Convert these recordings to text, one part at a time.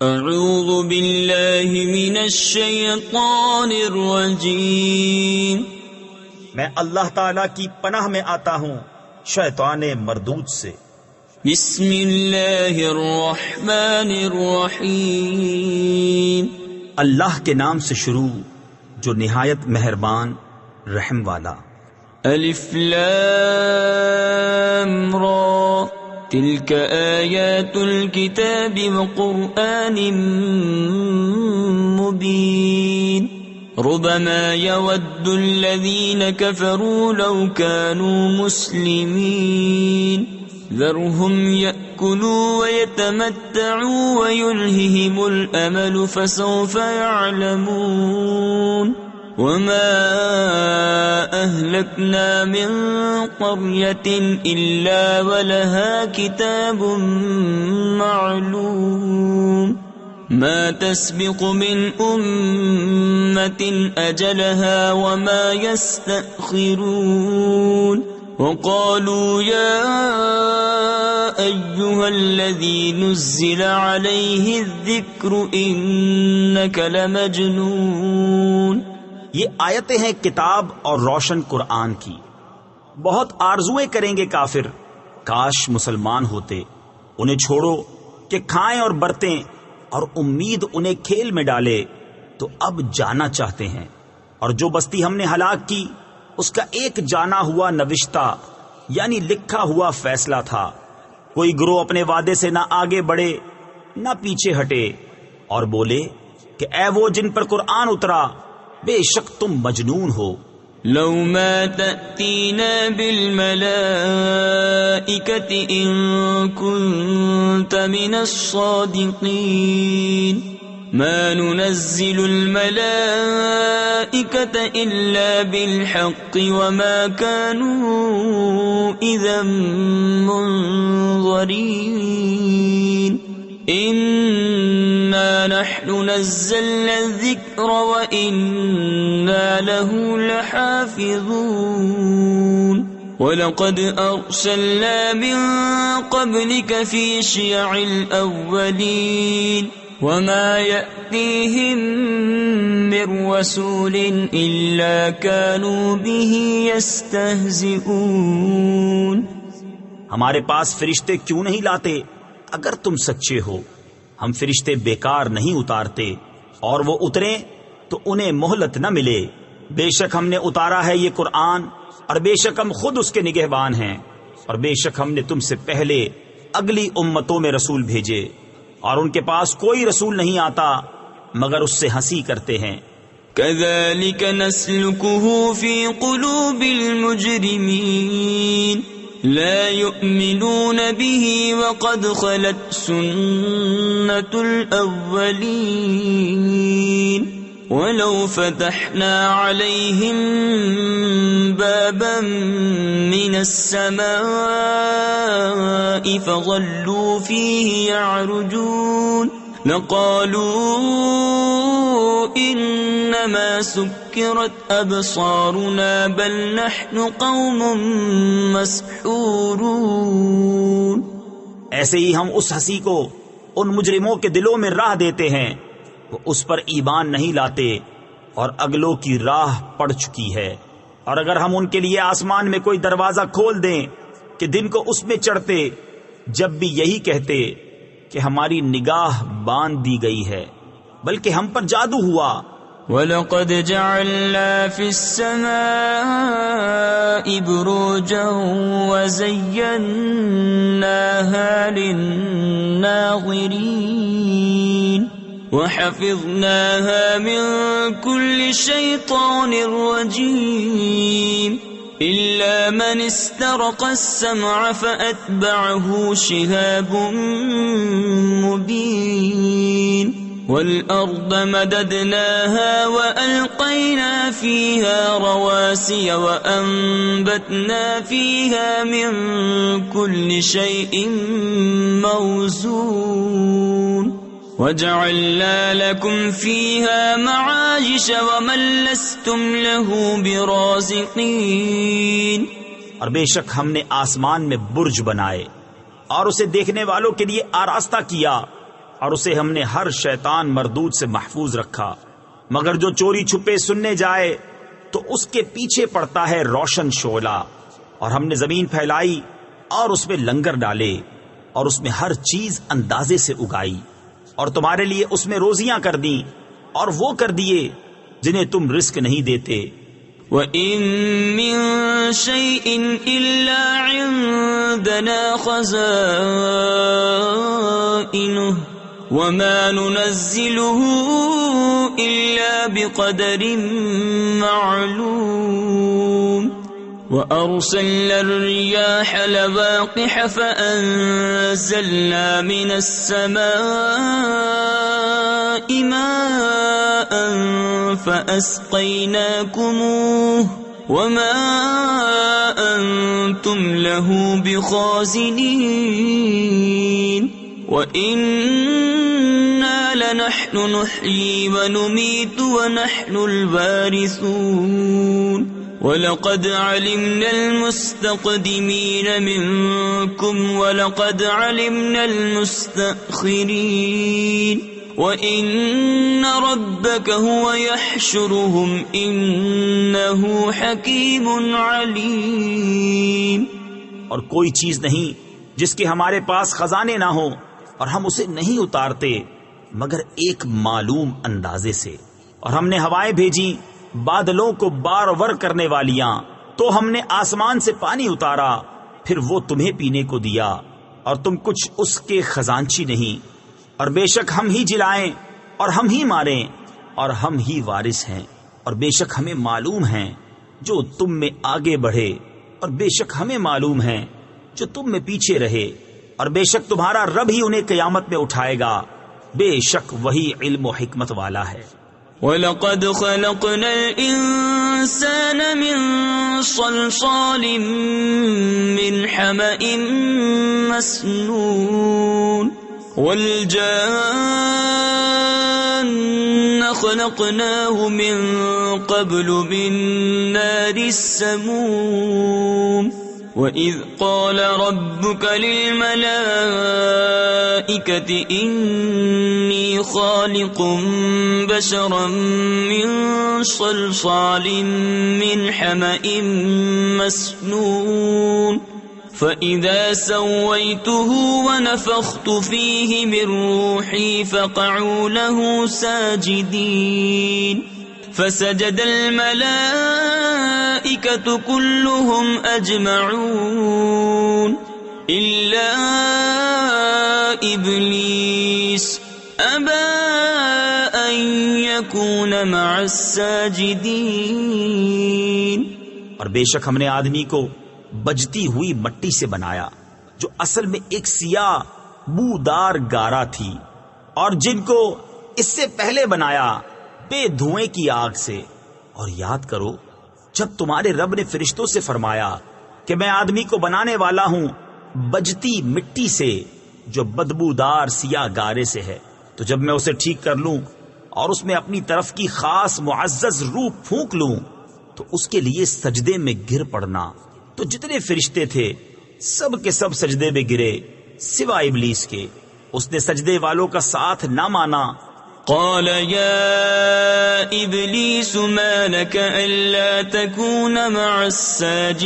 اعوذ باللہ من الشیطان الرجیم، میں اللہ تعالی کی پناہ میں آتا ہوں شیطان مردود سے۔ بسم اللہ الرحمن الرحیم، اللہ کے نام سے شروع جو نہایت مہربان رحم والا۔ الف لام را، تلك آیات الكتاب وقرآن مبین، ربما يود الذين كفروا لو كانوا مسلمين، ذرهم يأكلوا ويتمتعوا ويلههم الأمل فسوف يعلمون، وما أهلكنا من قرية إلا ولها كتاب معلوم، ما تسبق من أمة أجلها وما يستأخرون، وقالوا يا أيها الذي نزل عليه الذكر إنك لمجنون۔ یہ آیتیں ہیں کتاب اور روشن قرآن کی۔ بہت آرزویں کریں گے کافر، کاش مسلمان ہوتے۔ انہیں چھوڑو کہ کھائیں اور برتیں، اور امید انہیں کھیل میں ڈالے تو اب جانا چاہتے ہیں۔ اور جو بستی ہم نے ہلاک کی اس کا ایک جانا ہوا نوشتہ یعنی لکھا ہوا فیصلہ تھا۔ کوئی گروہ اپنے وعدے سے نہ آگے بڑھے نہ پیچھے ہٹے، اور بولے کہ اے وہ جن پر قرآن اترا، بے شک تم مجنون ہو۔ لو ما تأتينا بالملائكة إن كنت من الصادقين، ما ننزل الملائكة إلا بالحق وما كانوا إذا منظرين، إنا نحن نزلنا الذكر وإنا له لحافظون، ولقد أرسلنا من قبلك في شيع الأولين، وما يأتيهم من رسول إلا كانوا به يستهزئون۔ ہمارے پاس فرشتے کیوں نہیں لاتے اگر تم سچے ہو؟ ہم فرشتے بیکار نہیں اتارتے، اور وہ اتریں تو انہیں مہلت نہ ملے۔ بے شک ہم نے اتارا ہے یہ قرآن، اور بے شک ہم خود اس کے نگہبان ہیں، اور بے شک ہم نے تم سے پہلے اگلی امتوں میں رسول بھیجے، اور ان کے پاس کوئی رسول نہیں آتا مگر اس سے ہنسی کرتے ہیں۔ كذلك نسلكه في قلوب المجرمين، لا يؤمنون به وقد خلت سنة الأولين، ولو فتحنا عليهم بابا من السماء فظلوا فيه يعرجون لقالوا إنما سكرت أبصارنا بل نحن قوم مسحورون۔ ایسے ہی ہم اس ہنسی کو ان مجرموں کے دلوں میں راہ دیتے ہیں، وہ اس پر ایمان نہیں لاتے، اور اگلوں کی راہ پڑ چکی ہے۔ اور اگر ہم ان کے لیے آسمان میں کوئی دروازہ کھول دیں کہ دن کو اس میں چڑھتے، جب بھی یہی کہتے کہ ہماری نگاہ باندھ دی گئی ہے، بلکہ ہم پر جادو ہوا۔ وَلَقَدْ جَعَلْنَا فِي السَّمَاءِ بُرُوجًا وَزَيَّنَّاهَا لِلنَّاظِرِينَ وَحَفِظْنَاهَا مِن كُلِّ شَيْطَانٍ رَّجِيمٍ إِلَّا مَنِ اسْتَرَقَ السَّمْعَ فَأَتْبَعَهُ شِهَابٌ مُّبِينٌ وَالْأَرْضَ مَدَدْنَاهَا وَأَلْقَيْنَا فِيهَا رَوَاسِيَ وَأَنبَتْنَا فِيهَا مِن كُلِّ شَيْءٍ مَّوْزُونٍ وَجَعَلْنَا لَكُمْ فِيهَا مَعَايِشَ وَمَن لَّسْتُمْ لَهُ بِرَازِقِينَ۔ اور بے شک ہم نے آسمان میں برج بنائے اور اسے دیکھنے والوں کے لیے آراستہ کیا، اور اسے ہم نے ہر شیطان مردود سے محفوظ رکھا، مگر جو چوری چھپے سننے جائے تو اس کے پیچھے پڑتا ہے روشن شعلہ۔ اور ہم نے زمین پھیلائی اور اس میں لنگر ڈالے اور اس میں ہر چیز اندازے سے اگائی، اور تمہارے لیے اس میں روزیاں کر دیں اور وہ کر دیے جنہیں تم رزق نہیں دیتے۔ وَإِن مِّن شَيْءٍ إِلَّا عِندَنَا خَزَائِنُهُ وَمَا نُنَزِّلُهُ إِلَّا بِقَدَرٍ مَّعْلُومٍ وَأَرْسَلْنَا الرِّيَاحَ لَوَاقِحَ فَأَنزَلْنَا مِنَ السَّمَاءِ مَاءً فَأَسْقَيْنَاكُمُوهُ وَمَا أَنْتُمْ لَهُ بِخَازِنِينَ وَإِنَّا لَنَحْنُ نُحْيِي وَنُمِيتُ وَنَحْنُ الْوَارِثُونَ وَلَقَدْ عَلِمْنَا الْمُسْتَقْدِمِينَ مِنكُمْ وَلَقَدْ عَلِمْنَا الْمُسْتَأْخِرِينَ وَإِنَّ رَبَّكَ هُوَ يَحْشُرُهُمْ إِنَّهُ حَكِيمٌ عَلِيمٌ۔ اور کوئی چیز نہیں جس کے ہمارے پاس خزانے نہ ہوں اور ہم اسے نہیں اتارتے مگر ایک معلوم اندازے سے۔ اور ہم نے ہوائیں بھیجی بادلوں کو بار ور کرنے والیاں، تو ہم نے آسمان سے پانی اتارا، پھر وہ تمہیں پینے کو دیا، اور تم کچھ اس کے خزانچی نہیں۔ اور بے شک ہم ہی جلائیں اور ہم ہی ماریں اور ہم ہی وارث ہیں، اور بے شک ہمیں معلوم ہیں جو تم میں آگے بڑھے، اور بے شک ہمیں معلوم ہیں جو تم میں پیچھے رہے، اور بے شک تمہارا رب ہی انہیں قیامت میں اٹھائے گا، بے شک وہی علم و حکمت والا ہے۔ وَلَقَدْ خَلَقْنَا الْإِنسَانَ مِنْ صَلْصَالٍ مِّنْ حَمَإٍ مَّسْنُونٍ وَالْجَانَّ خَلَقْنَاهُ مِنْ قَبْلُ مِنْ نَارِ السَّمُومِ وَإِذْ قَالَ رَبُّكَ لِلْمَلَائِكَةِ إِنِّي خَالِقٌ بَشَرًا مِّن صَلْصَالٍ مِّنْ حَمَإٍ مَّسْنُونٍ فَإِذَا سَوَّيْتُهُ وَنَفَخْتُ فِيهِ مِن رُّوحِي فَقَعُوا لَهُ سَاجِدِينَ فَسَجَدَ الْمَلَائِكَةُ كُلُّهُمْ أَجْمَعُونَ إِلَّا إِبْلِيسَ أَبَى أَن يَكُونَ مَعَ السَّاجِدِينَ۔ اور بے شک ہم نے آدمی کو بجتی ہوئی مٹی سے بنایا جو اصل میں ایک سیاہ بودار گارا تھی، اور جن کو اس سے پہلے بنایا بے دھوئیں کی آگ سے۔ اور یاد کرو جب تمہارے رب نے فرشتوں سے فرمایا کہ میں آدمی کو بنانے والا ہوں بجتی مٹی سے جو بدبودار سیاہ گارے سے ہے، تو جب میں اسے ٹھیک کر لوں اور اس میں اپنی طرف کی خاص معزز روح پھونک لوں تو اس کے لیے سجدے میں گر پڑنا۔ تو جتنے فرشتے تھے سب کے سب سجدے میں گرے سوائے ابلیس کے، اس نے سجدے والوں کا ساتھ نہ مانا۔ قال يا إبليس ما لك ألا تكون مع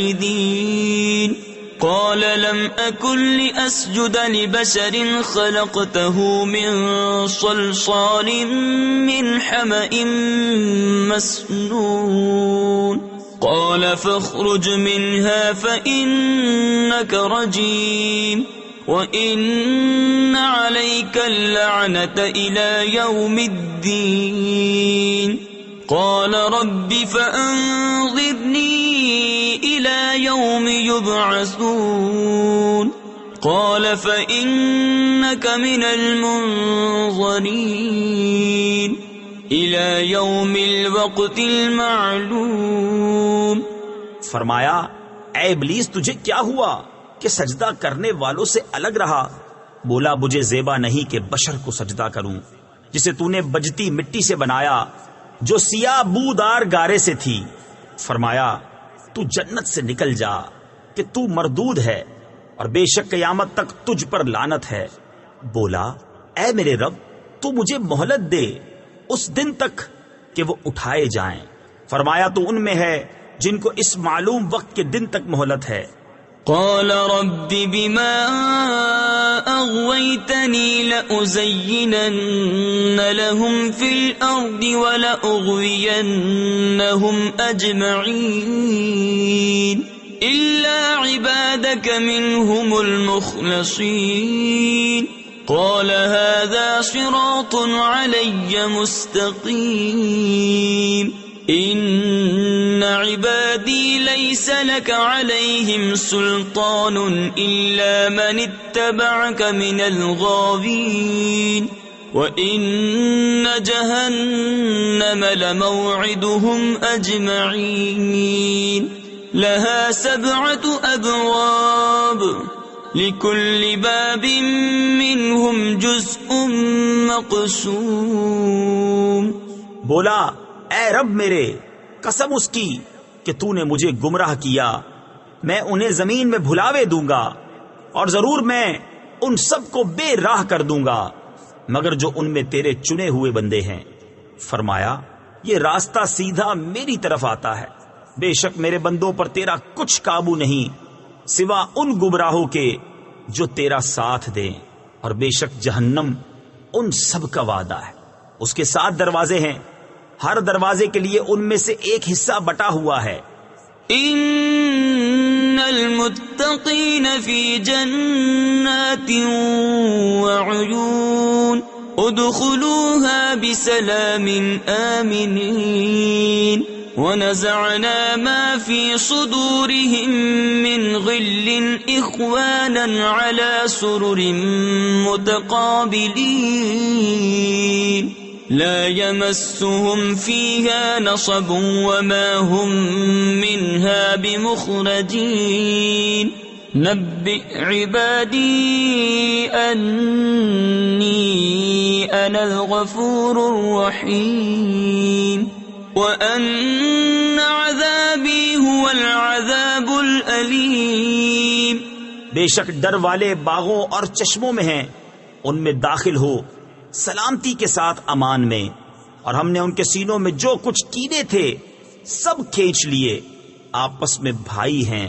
الساجدين قال لم أكن لأسجد لبشر خلقته من صلصال من حمأ مسنون قال فاخرج منها فإنك رجيم وَإِنَّ عَلَيْكَ اللَّعْنَةَ إِلَى يَوْمِ الدِّينِ قَالَ رَبِّ فَأَنظِرْنِي إِلَى يَوْمِ يُبْعَثُونَ قَالَ فَإِنَّكَ مِنَ الْمُنظَرِينَ إِلَى يَوْمِ الْوَقْتِ الْمَعْلُومِ۔ فرمایا اے ابلیس تجھے کیا ہوا کہ سجدہ کرنے والوں سے الگ رہا؟ بولا مجھے زیبا نہیں کہ بشر کو سجدہ کروں جسے تو نے بجتی مٹی سے بنایا جو سیاہ بودار گارے سے تھی۔ فرمایا تو جنت سے نکل جا کہ تو مردود ہے اور بے شک قیامت تک تجھ پر لعنت ہے۔ بولا اے میرے رب تو مجھے مہلت دے اس دن تک کہ وہ اٹھائے جائیں۔ فرمایا تو ان میں ہے جن کو اس معلوم وقت کے دن تک مہلت ہے۔ قال رب بما أغويتني لأزينن لهم في الأرض ولأغوينهم أجمعين إلا عبادك منهم المخلصين قال هذا صراط علي مستقيم إن عبادي ليس لك عليهم سلطان إلا من اتبعك من الغاوين وإن جهنم لموعدهم أجمعين لها 7 أبواب لكل باب منهم جزء مقسوم۔ بولا اے رب میرے، قسم اس کی کہ تو نے مجھے گمراہ کیا، میں انہیں زمین میں بھلاوے دوں گا اور ضرور میں ان سب کو بے راہ کر دوں گا مگر جو ان میں تیرے چنے ہوئے بندے ہیں۔ فرمایا یہ راستہ سیدھا میری طرف آتا ہے، بے شک میرے بندوں پر تیرا کچھ قابو نہیں سوا ان گمراہوں کے جو تیرا ساتھ دیں، اور بے شک جہنم ان سب کا وعدہ ہے۔ اس کے 7 دروازے ہیں، ہر دروازے کے لیے ان میں سے ایک حصہ بٹا ہوا ہے۔ ان المتقین فی جنات وعیون ادخلوها بسلام آمنین ونزعنا ما في صدورهم من غل اخوانا على سرر متقابلين لا يمسهم فيها نصب وما هم منها بمخرجين نبئ عبادي أني أنا الغفور الرحيم وأن عذابي هو العذاب الأليم۔ بے شک ڈر والے باغوں اور چشموں میں ہیں، ان میں داخل ہو سلامتی کے ساتھ امان میں، اور ہم نے ان کے سینوں میں جو کچھ کینے تھے سب کھینچ لیے، آپس میں بھائی ہیں،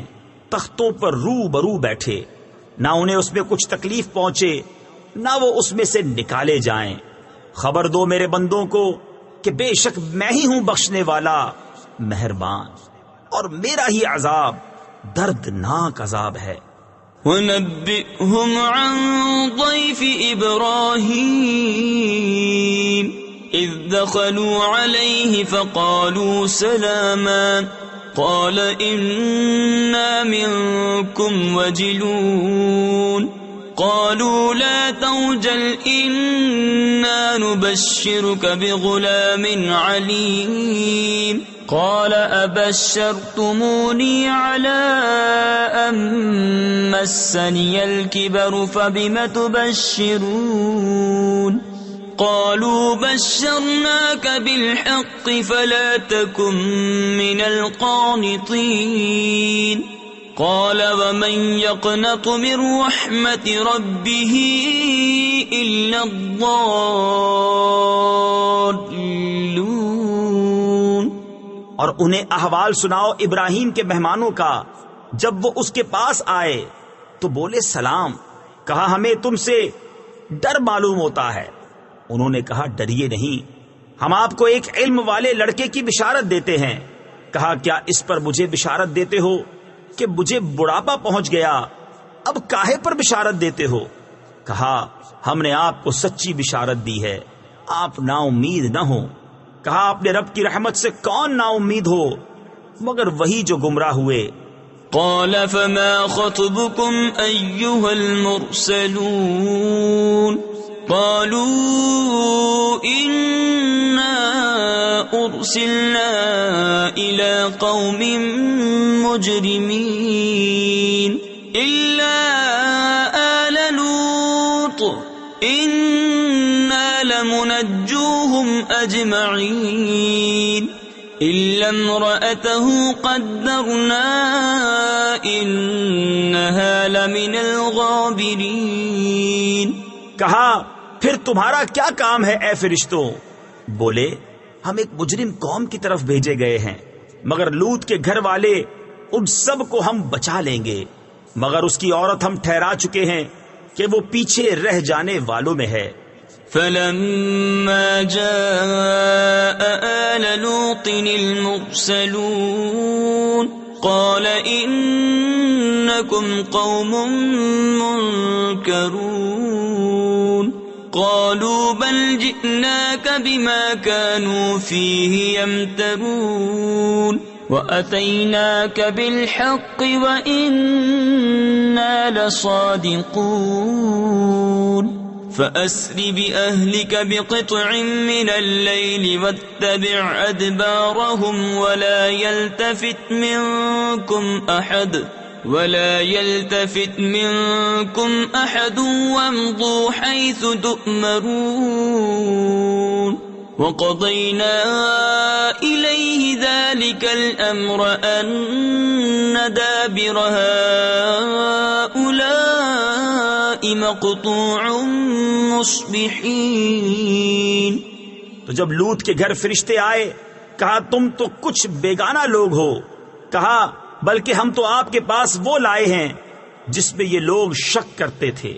تختوں پر رو برو بیٹھے، نہ انہیں اس میں کچھ تکلیف پہنچے نہ وہ اس میں سے نکالے جائیں۔ خبر دو میرے بندوں کو کہ بے شک میں ہی ہوں بخشنے والا مہربان، اور میرا ہی عذاب دردناک عذاب ہے۔ وَنَبِّئْهُمْ عَنْ ضَيْفِ إِبْرَاهِيمَ إِذْ دَخَلُوا عَلَيْهِ فَقَالُوا سَلَامًا قَالَ إِنَّا مِنْكُمْ وَجِلُونَ قَالُوا لَا تَوْجَلْ إِنَّا نُبَشِّرُكَ بِغُلَامٍ عَلِيمٍ قال أبشرتموني على أن مسني الكبر فبم تبشرون قالوا بشرناك بالحق فلا تكن من القانطين قال ومن يقنط من رحمة ربه إلا الضالون۔ اور انہیں احوال سناؤ ابراہیم کے مہمانوں کا، جب وہ اس کے پاس آئے تو بولے سلام، کہا ہمیں تم سے ڈر معلوم ہوتا ہے۔ انہوں نے کہا ڈریے نہیں، ہم آپ کو ایک علم والے لڑکے کی بشارت دیتے ہیں۔ کہا کیا اس پر مجھے بشارت دیتے ہو کہ مجھے بڑھاپا پہنچ گیا، اب کاہے پر بشارت دیتے ہو؟ کہا ہم نے آپ کو سچی بشارت دی ہے، آپ نا امید نہ ہو۔ کہا اپنے رب کی رحمت سے کون نا امید ہو مگر وہی جو گمراہ ہوئے۔ قال فما خطبكم أيها المرسلون قالوا إنا أرسلنا إلى قوم مجرمين إلا آل لوط إنا لمنجوهم أجمعين إلا امرأته قدرنا إنها لمن الغابرين۔ کہا پھر تمہارا کیا کام ہے اے فرشتوں؟ بولے ہم ایک مجرم قوم کی طرف بھیجے گئے ہیں، مگر لوط کے گھر والے ان سب کو ہم بچا لیں گے، مگر اس کی عورت ہم ٹھہرا چکے ہیں کہ وہ پیچھے رہ جانے والوں میں ہے۔ فلما جاء آل لوط المرسلون قال إنكم قوم منكرون قالوا بل جئناك بما كانوا فيه يمترون وأتيناك بالحق وإنا لصادقون فأسر بأهلك بقطع من الليل واتبع أدبارهم ولا يلتفت منكم أحد وامضوا حيث تؤمرون وقضينا إليه ذلك الأمر أن دابر هؤلاء مقطوع مصبحين۔ تو جب لوط کے گھر فرشتے آئے کہا تم تو کچھ بیگانہ لوگ ہو، کہا بلکہ ہم تو آپ کے پاس وہ لائے ہیں جس میں یہ لوگ شک کرتے تھے،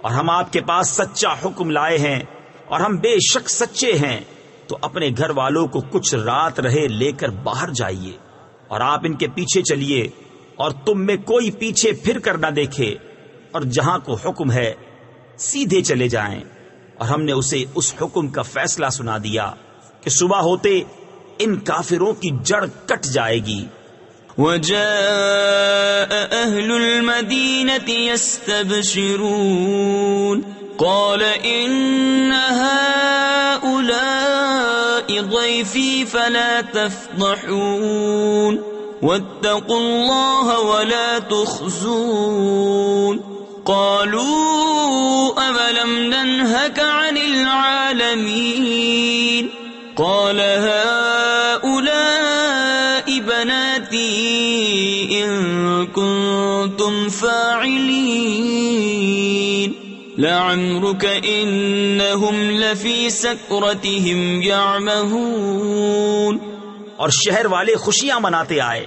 اور ہم آپ کے پاس سچا حکم لائے ہیں اور ہم بے شک سچے ہیں، تو اپنے گھر والوں کو کچھ رات رہے لے کر باہر جائیے اور آپ ان کے پیچھے چلیے اور تم میں کوئی پیچھے پھر کر نہ دیکھے، اور جہاں کو حکم ہے سیدھے چلے جائیں۔ اور ہم نے اسے اس حکم کا فیصلہ سنا دیا کہ صبح ہوتے ان کافروں کی جڑ کٹ جائے گی۔ وجاء أهل المدينة يستبشرون قال إن هؤلاء ضيفي فلا تفضحون واتقوا الله ولا تخزون قالوا أولم ننهك عن العالمين قال هؤلاء بناتي إن كنتم فاعلين لعمرك إنهم لفي سكرتهم يعمهون۔ اور شہر والے خوشیاں مناتے آئے۔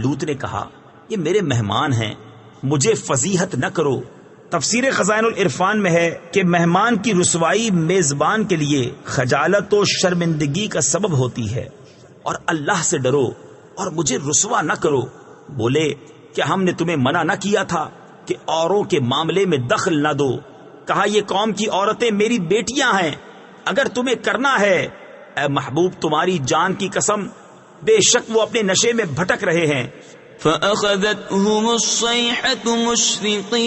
لوط نے کہا یہ میرے مہمان ہیں، مجھے فضیحت نہ کرو۔ تفسیر خزائن العرفان میں ہے کہ مہمان کی رسوائی میزبان کے لیے خجالت و شرمندگی کا سبب ہوتی ہے، اور اللہ سے ڈرو اور مجھے رسوا نہ کرو۔ بولے کیا ہم نے تمہیں منع نہ کیا تھا کہ اوروں کے معاملے میں دخل نہ دو؟ کہا یہ قوم کی عورتیں میری بیٹیاں ہیں، اگر تمہیں کرنا ہے اے محبوب تمہاری جان کی قسم بے شک وہ اپنے نشے میں بھٹک رہے ہیں۔ فأخذتهم الصيحة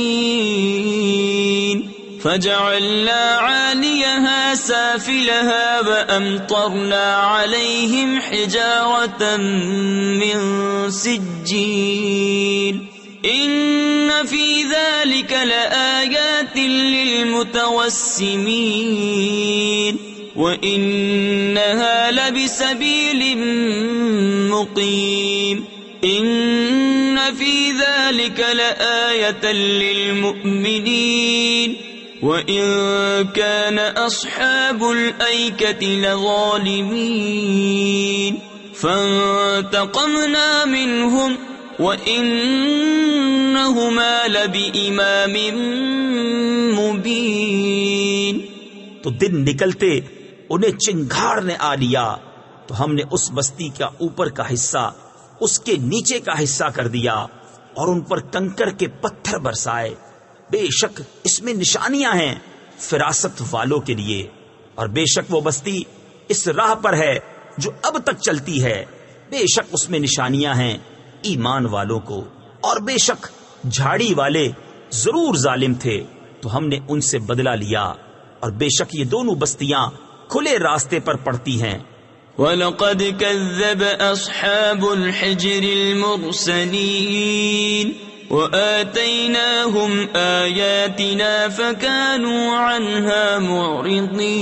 مشرقين فجعلنا عاليها سافلها وأمطرنا عليهم حجارة من سجيل إن في ذلك لآيات للمتوسمين وإنها لبسبيل مقيم إن في ذلك لآية للمؤمنين وإن كان أصحاب الأيكة لظالمين فانتقمنا منهم وإنهما لبإمام مبين۔ تو دن نکلتے انہیں چنگھاڑ نے آ لیا تو ہم نے اس بستی کا اوپر کا حصہ اس کے نیچے کا حصہ کر دیا اور ان پر کنکر کے پتھر برسائے۔ بے شک اس میں نشانیاں ہیں فراست والوں کے لیے، اور بے شک وہ بستی اس راہ پر ہے جو اب تک چلتی ہے، بے شک اس میں نشانیاں ہیں ایمان والوں کو۔ اور بے شک جھاڑی والے ضرور ظالم تھے تو ہم نے ان سے بدلہ لیا، اور بے شک یہ دونوں بستیاں کھلے راستے پر پڑتی ہیں۔ وَلَقَدْ كَذَّبَ أَصْحَابُ الْحِجْرِ الْمُرْسَلِينَ وَآتَيْنَاهُمْ آيَاتِنَا فَكَانُوا عَنْهَا مُعْرِضِينَ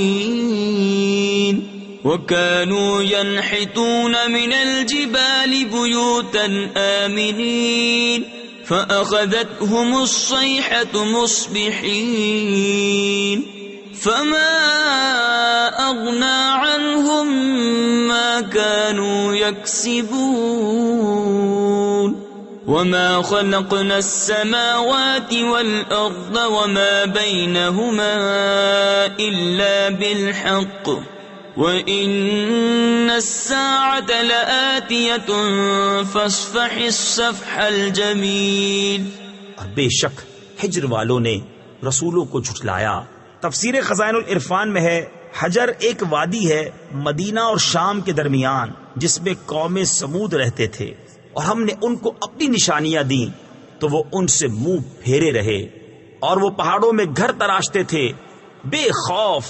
وَكَانُوا يَنْحِتُونَ مِنَ الْجِبَالِ بُيُوتًا آمِنِينَ فَأَخَذَتْهُمُ الصَّيْحَةُ مُصْبِحِينَ فما أغنى عنهم ما كانوا يكسبون وما خلقنا السماوات والأرض وما بينهما إلا بالحق وَإِنَّ السَّاعَةَ لَآتِيَةٌ فَاصْفَحِ الصَّفْحَ الْجَمِيلَ۔ اور بے شک حجر والوں نے رسولوں کو جھٹلایا۔ تفسیر خزائن العرفان میں ہے، حجر ایک وادی ہے مدینہ اور شام کے درمیان جس میں قوم سمود رہتے تھے، اور ہم نے ان کو اپنی نشانیاں دیں تو وہ ان سے منہ پھیرے رہے، اور وہ پہاڑوں میں گھر تراشتے تھے بے خوف،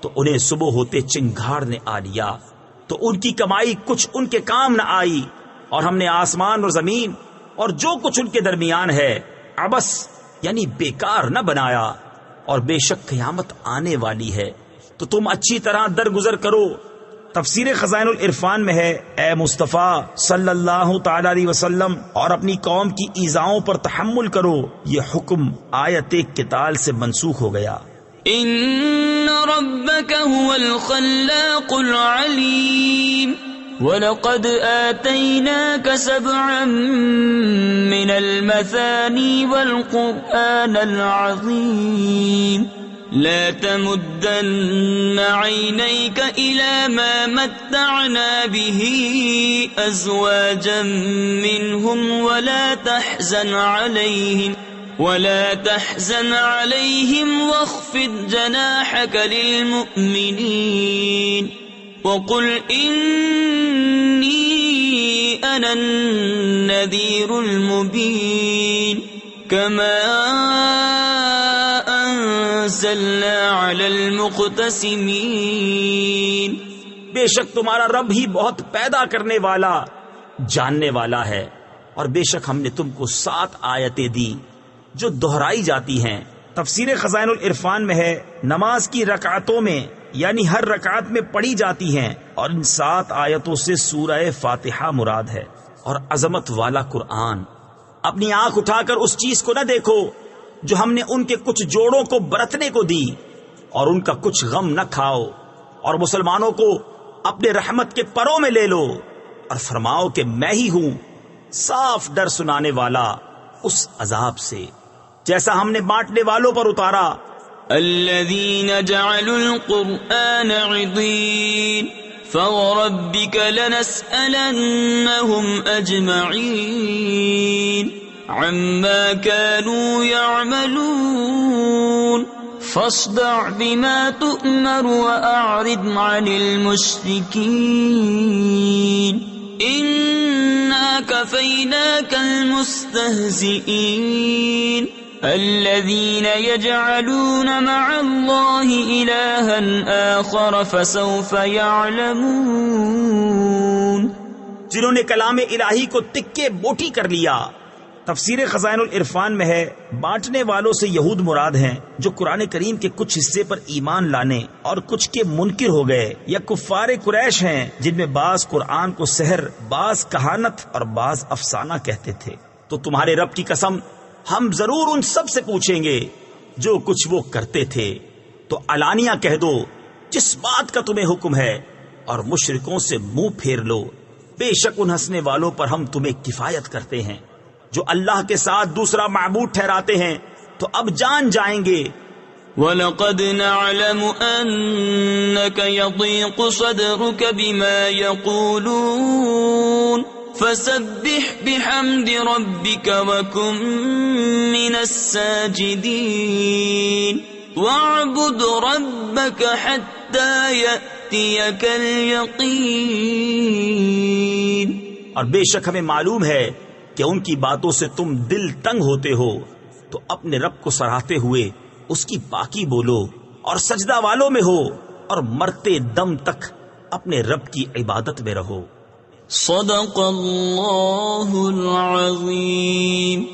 تو انہیں صبح ہوتے چنگھاڑ نے آ لیا تو ان کی کمائی کچھ ان کے کام نہ آئی، اور ہم نے آسمان اور زمین اور جو کچھ ان کے درمیان ہے عبث یعنی بیکار نہ بنایا، اور بے شک قیامت آنے والی ہے تو تم اچھی طرح درگزر کرو۔ تفسیر خزائن العرفان میں ہے، اے مصطفیٰ صلی اللہ تعالی علیہ وسلم، اور اپنی قوم کی ایذاؤں پر تحمل کرو، یہ حکم آیت قتال سے منسوخ ہو گیا۔ ان ربك هو الخلاق العليم ولقد آتيناك 7 من المثاني والقرآن العظيم لا تمدن عينيك إلى ما متعنا به أزواجا منهم ولا تحزن عليهم واخفض جناحك للمؤمنين وقل إني أنا النذير المبين كما أنزلنا على المقتسمين۔ بے شک تمہارا رب ہی بہت پیدا کرنے والا جاننے والا ہے، اور بے شک ہم نے تم کو 7 آیتیں دی جو دہرائی جاتی ہیں۔ تفسیر خزائن العرفان میں ہے، نماز کی رکعتوں میں یعنی ہر رکعت میں پڑھی جاتی ہیں، اور ان 7 آیتوں سے سورہ فاتحہ مراد ہے۔ اور عظمت والا قرآن، اپنی آنکھ اٹھا کر اس چیز کو نہ دیکھو جو ہم نے ان کے کچھ جوڑوں کو برتنے کو دی، اور ان کا کچھ غم نہ کھاؤ، اور مسلمانوں کو اپنے رحمت کے پروں میں لے لو، اور فرماؤ کہ میں ہی ہوں صاف ڈر سنانے والا اس عذاب سے جیسا ہم نے بانٹنے والوں پر اتارا۔ الذين جعلوا القرآن عضين فوربك لنسألنهم أجمعين عما كانوا يعملون فاصدع بما تؤمر وأعرض عن المشركين إنا كفيناك المستهزئين الذين يجعلون مع الله إلها آخر فسوف يعلمون۔ جنہوں نے کلام الہی کو تکے بوٹی کر لیا۔ تفسیر خزائن العرفان میں ہے، بانٹنے والوں سے یہود مراد ہیں جو قرآن کریم کے کچھ حصے پر ایمان لانے اور کچھ کے منکر ہو گئے، یا کفار قریش ہیں جن میں بعض قرآن کو سحر، بعض کہانت اور بعض افسانہ کہتے تھے۔ تو تمہارے رب کی قسم ہم ضرور ان سب سے پوچھیں گے جو کچھ وہ کرتے تھے، تو علانیہ کہہ دو جس بات کا تمہیں حکم ہے، اور مشرکوں سے منہ پھیر لو، بے شک ان ہنسنے والوں پر ہم تمہیں کفایت کرتے ہیں جو اللہ کے ساتھ دوسرا معبود ٹھہراتے ہیں، تو اب جان جائیں گے۔ وَلَقَدْ نَعْلَمُ أَنَّكَ يَضِيقُ صَدْرُكَ بِمَا يَقُولُونَ فَسَبِّحْ بِحَمْدِ رَبِّكَ وَكُن مِّنَ السَّاجِدِينَ وَاعْبُدْ رَبَّكَ حَتَّى يَأْتِيَكَ الْيَقِينُ۔ اور بے شک ہمیں معلوم ہے کہ ان کی باتوں سے تم دل تنگ ہوتے ہو، تو اپنے رب کو سراہتے ہوئے اس کی پاکی بولو، اور سجدہ والوں میں ہو، اور مرتے دم تک اپنے رب کی عبادت میں رہو۔ صدق اللہ العظیم۔